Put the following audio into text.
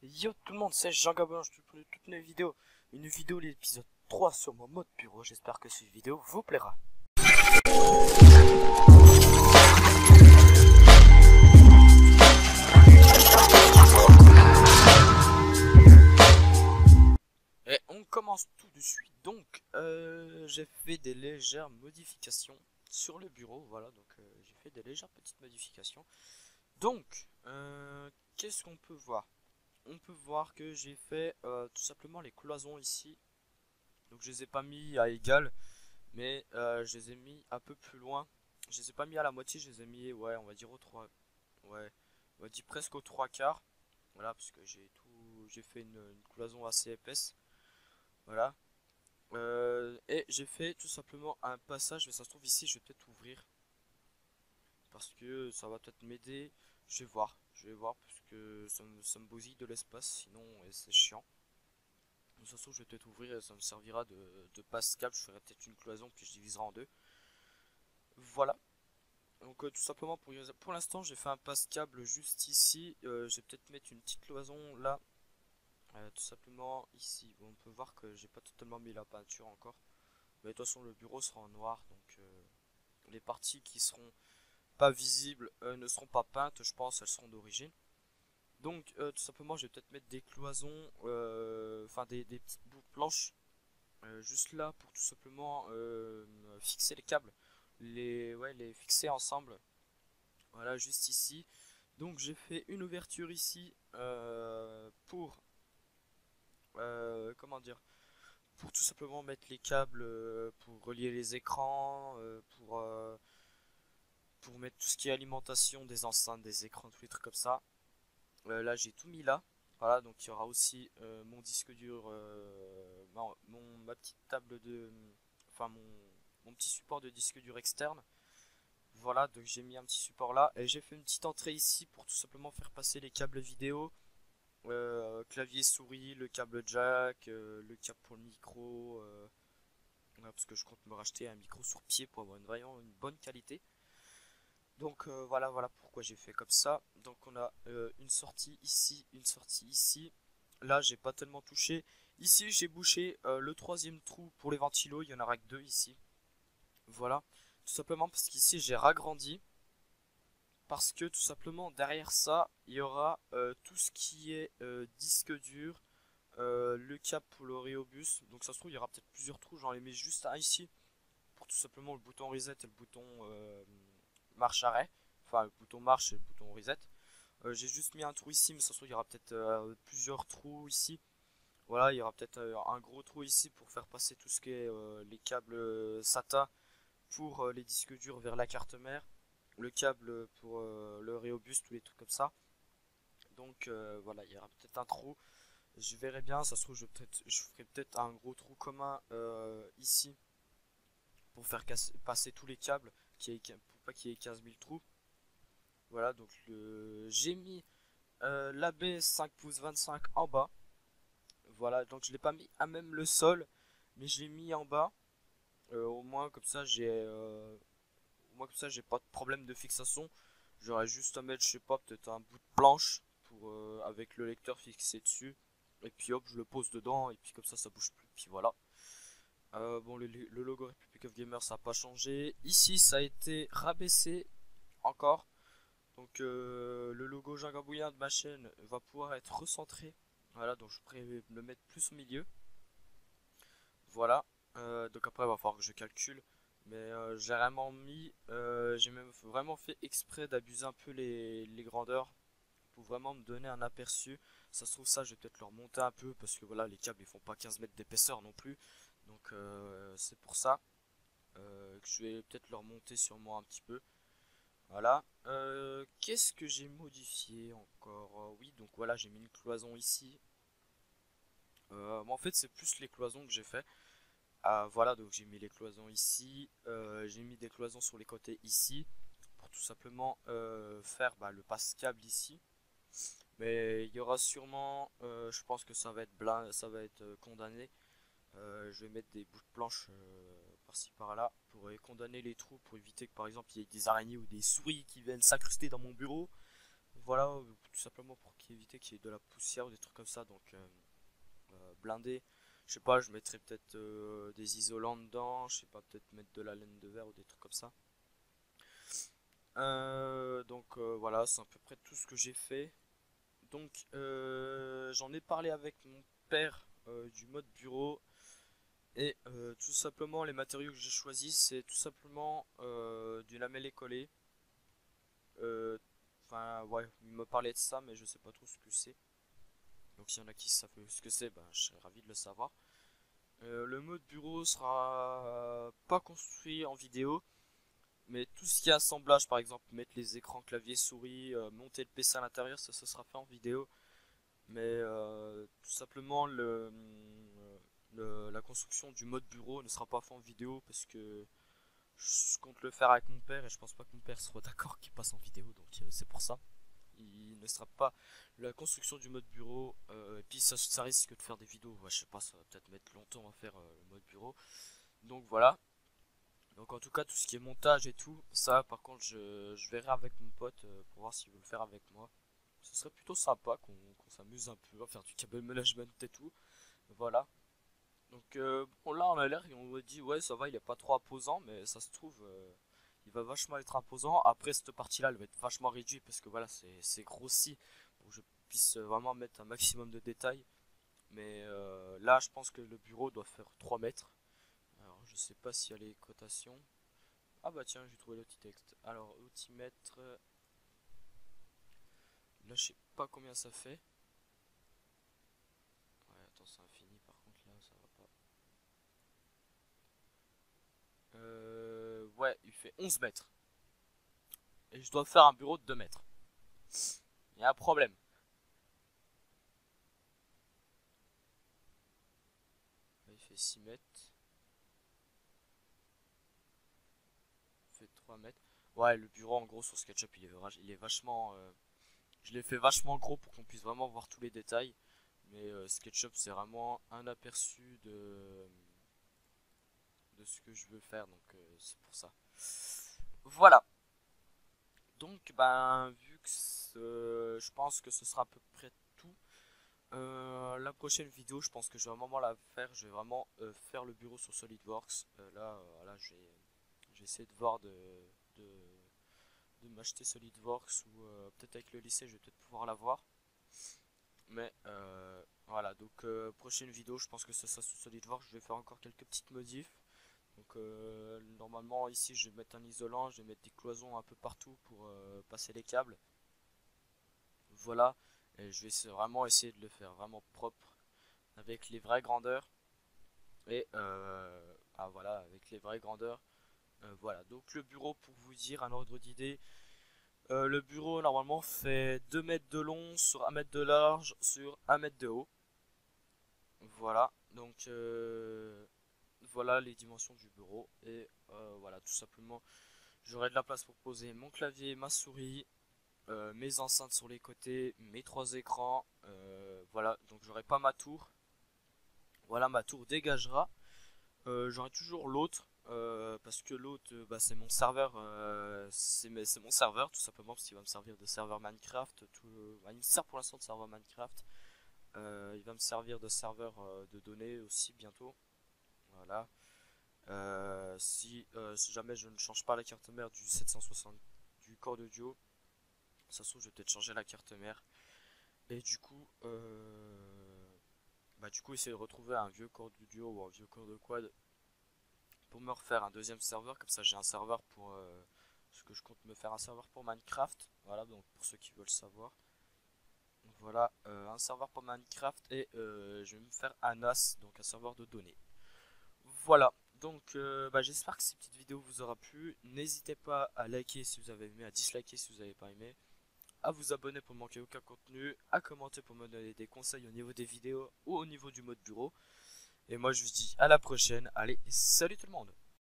Yo tout le monde, c'est Jean Gabin, je te pour toutes mes vidéos. Une vidéo, l'épisode 3 sur mon mode bureau. J'espère que cette vidéo vous plaira. Et on commence tout de suite. Donc, j'ai fait des légères modifications sur le bureau. Voilà, donc j'ai fait des légères petites modifications. Donc, qu'est-ce qu'on peut voir? On peut voir que j'ai fait tout simplement les cloisons ici. Donc je les ai pas mis à égal, mais je les ai mis un peu plus loin. Je les ai pas mis à la moitié, je les ai mis, ouais, on va dire au 3. Ouais, on va dire presque aux 3 quarts. Voilà, parce que j'ai fait une cloison assez épaisse. Voilà. Et j'ai fait tout simplement un passage, mais ça se trouve ici, je vais peut-être ouvrir. Parce que ça va peut-être m'aider. Je vais voir, parce que ça me bousille de l'espace, sinon c'est chiant. De toute façon, je vais peut-être ouvrir et ça me servira de passe câble. Je ferai peut-être une cloison puis je diviserai en deux. Voilà. Donc tout simplement pour l'instant j'ai fait un passe câble juste ici. Je vais peut-être mettre une petite cloison là. Tout simplement ici. Bon, on peut voir que j'ai pas totalement mis la peinture encore. Mais de toute façon le bureau sera en noir. Donc les parties qui seront pas visibles ne seront pas peintes. Je pense elles seront d'origine. Donc tout simplement je vais peut-être mettre des cloisons. Enfin des petites bouts planches juste là pour tout simplement fixer les câbles, les fixer ensemble. Voilà, juste ici. Donc j'ai fait une ouverture ici pour comment dire, pour tout simplement mettre les câbles pour relier les écrans, pour mettre tout ce qui est alimentation des enceintes, des écrans, tous les trucs comme ça. Là j'ai tout mis là. Voilà, donc il y aura aussi mon disque dur, ma petite table de, enfin mon petit support de disque dur externe. Voilà, donc j'ai mis un petit support là et j'ai fait une petite entrée ici pour tout simplement faire passer les câbles vidéo, clavier souris, le câble jack, le câble pour le micro, voilà, parce que je compte me racheter un micro sur pied pour avoir vraiment une bonne qualité. Donc voilà pourquoi j'ai fait comme ça. Donc on a une sortie ici, une sortie ici. Là j'ai pas tellement touché. Ici j'ai bouché le troisième trou pour les ventilos, il y en aura que deux ici. Voilà, tout simplement parce qu'ici j'ai ragrandi. Parce que tout simplement derrière ça il y aura tout ce qui est disque dur, le câble pour le Rhéobus. Donc ça se trouve il y aura peut-être plusieurs trous, j'en ai mis juste un ici. Pour tout simplement le bouton reset et le bouton marche arrêt. Enfin, le bouton marche et le bouton reset. J'ai juste mis un trou ici, mais ça se trouve il y aura peut-être plusieurs trous ici. Voilà, il y aura peut-être un gros trou ici pour faire passer tout ce qui est les câbles SATA pour les disques durs vers la carte mère. Le câble pour le Rhéobus, tous les trucs comme ça. Donc voilà, il y aura peut-être un trou. Je verrai bien, ça se trouve je ferai peut-être un gros trou commun ici pour faire passer tous les câbles pour pas qu'il y ait 15 000 trous. Voilà, donc j'ai mis l'AB 5 pouces 25 en bas. Voilà, donc je l'ai pas mis à même le sol, mais je l'ai mis en bas. Au moins comme ça j'ai pas de problème de fixation. J'aurais juste à mettre, je sais pas, peut-être un bout de planche pour avec le lecteur fixé dessus. Et puis hop, je le pose dedans et puis comme ça bouge plus. Puis voilà. Bon, le logo Republic of Gamers ça n'a pas changé. Ici, ça a été rabaissé encore. Donc, le logo Jagabouillin de ma chaîne va pouvoir être recentré. Voilà, donc je pourrais le mettre plus au milieu. Voilà. Donc après, il va falloir que je calcule. Mais j'ai vraiment mis, j'ai même vraiment fait exprès d'abuser un peu les grandeurs pour vraiment me donner un aperçu. Ça se trouve ça, je vais peut-être le remonter un peu parce que voilà, les câbles ils font pas 15 mètres d'épaisseur non plus. Donc c'est pour ça que je vais peut-être le remonter sur moi un petit peu. Voilà. Qu'est-ce que j'ai modifié encore? Oui, donc voilà, j'ai mis une cloison ici. En fait, c'est plus les cloisons que j'ai fait. Voilà, donc j'ai mis les cloisons ici. J'ai mis des cloisons sur les côtés ici. Pour tout simplement faire le passe-câble ici. Mais il y aura sûrement, je pense que ça va être ça va être condamné. Je vais mettre des bouts de planche par-ci par-là pour condamner les trous, pour éviter que par exemple il y ait des araignées ou des souris qui viennent s'incruster dans mon bureau. voilà, tout simplement pour éviter qu'il y ait de la poussière ou des trucs comme ça. Donc blindé, je sais pas, je mettrais peut-être des isolants dedans, je sais pas, peut-être mettre de la laine de verre ou des trucs comme ça. Voilà, c'est à peu près tout ce que j'ai fait. Donc j'en ai parlé avec mon père du mode bureau. Et tout simplement les matériaux que j'ai choisis c'est tout simplement du lamellé collé. Enfin ouais, il me parlait de ça mais je sais pas trop ce que c'est. Donc s'il y en a qui savent ce que c'est, ben, je serais ravi de le savoir. Le mode bureau sera pas construit en vidéo, mais tout ce qui est assemblage, par exemple mettre les écrans clavier souris, monter le PC à l'intérieur, ça sera fait en vidéo. Mais tout simplement la construction du mode bureau ne sera pas fait en vidéo parce que je compte le faire avec mon père et je pense pas que mon père soit d'accord qu'il passe en vidéo, donc c'est pour ça. Il ne sera pas la construction du mode bureau, et puis ça risque de faire des vidéos, ouais, je sais pas, ça va peut-être mettre longtemps à faire le mode bureau. Donc voilà. Donc en tout cas tout ce qui est montage et tout, ça par contre je verrai avec mon pote pour voir s'il veut le faire avec moi. Ce serait plutôt sympa qu'on s'amuse un peu à faire du cable management et tout. Voilà. Donc bon, là on a l'air, on me dit ouais ça va, il est pas trop imposant, mais ça se trouve il va vachement être imposant. Après cette partie là elle va être vachement réduite parce que voilà c'est grossi pour que je puisse vraiment mettre un maximum de détails. Mais là je pense que le bureau doit faire 3 mètres. Alors je sais pas s'il y a les cotations. Ah bah tiens j'ai trouvé le petit texte. Alors outil mètre. Là je sais pas combien ça fait. Ouais attends c'est infini par contre là ça va pas. Ouais, il fait 11 mètres. Et je dois faire un bureau de 2 mètres. Il y a un problème. Il fait 6 mètres. Il fait 3 mètres. Ouais, le bureau en gros sur SketchUp il est vachement. Je l'ai fait vachement gros pour qu'on puisse vraiment voir tous les détails. Mais SketchUp c'est vraiment un aperçu de ce que je veux faire. Donc c'est pour ça. Voilà. Donc ben vu que je pense que ce sera à peu près tout. La prochaine vidéo, je pense que je vais vraiment la faire. Je vais vraiment faire le bureau sur SolidWorks. Là, voilà, j'ai essayé de voir de, de m'acheter SolidWorks ou peut-être avec le lycée, je vais peut-être pouvoir l'avoir. Mais voilà, donc prochaine vidéo, je pense que ce sera sur SolidWorks. Je vais faire encore quelques petites modifs. Donc normalement ici, je vais mettre un isolant, je vais mettre des cloisons un peu partout pour passer les câbles. Voilà, et je vais vraiment essayer de le faire vraiment propre avec les vraies grandeurs. Et voilà, avec les vraies grandeurs. Voilà, donc le bureau, pour vous dire un ordre d'idée, le bureau normalement fait 2 mètres de long sur 1 mètre de large sur 1 mètre de haut. Voilà, donc voilà les dimensions du bureau. Et voilà, tout simplement, j'aurai de la place pour poser mon clavier, ma souris, mes enceintes sur les côtés, mes 3 écrans. Voilà, donc j'aurai pas ma tour. Voilà, ma tour dégagera. J'aurai toujours l'autre. Parce que l'autre bah, c'est mon serveur, c'est mon serveur tout simplement parce qu'il va me servir de serveur Minecraft. Bah, il me sert pour l'instant de serveur Minecraft. Il va me servir de serveur de données aussi bientôt. Voilà. Si jamais je ne change pas la carte mère du 760 du corps audio, ça se trouve je vais peut-être changer la carte mère. Et du coup essayer de retrouver un vieux corps audio ou un vieux corps de quad pour me refaire un deuxième serveur. Comme ça j'ai un serveur pour ce que je compte me faire un serveur pour Minecraft. Voilà, donc pour ceux qui veulent savoir. Donc voilà, un serveur pour Minecraft et je vais me faire un NAS, donc un serveur de données. Voilà, donc j'espère que cette petite vidéo vous aura plu. N'hésitez pas à liker si vous avez aimé, à disliker si vous n'avez pas aimé, à vous abonner pour ne manquer aucun contenu, à commenter pour me donner des conseils au niveau des vidéos ou au niveau du mode bureau. Et moi je vous dis à la prochaine. Allez, salut tout le monde!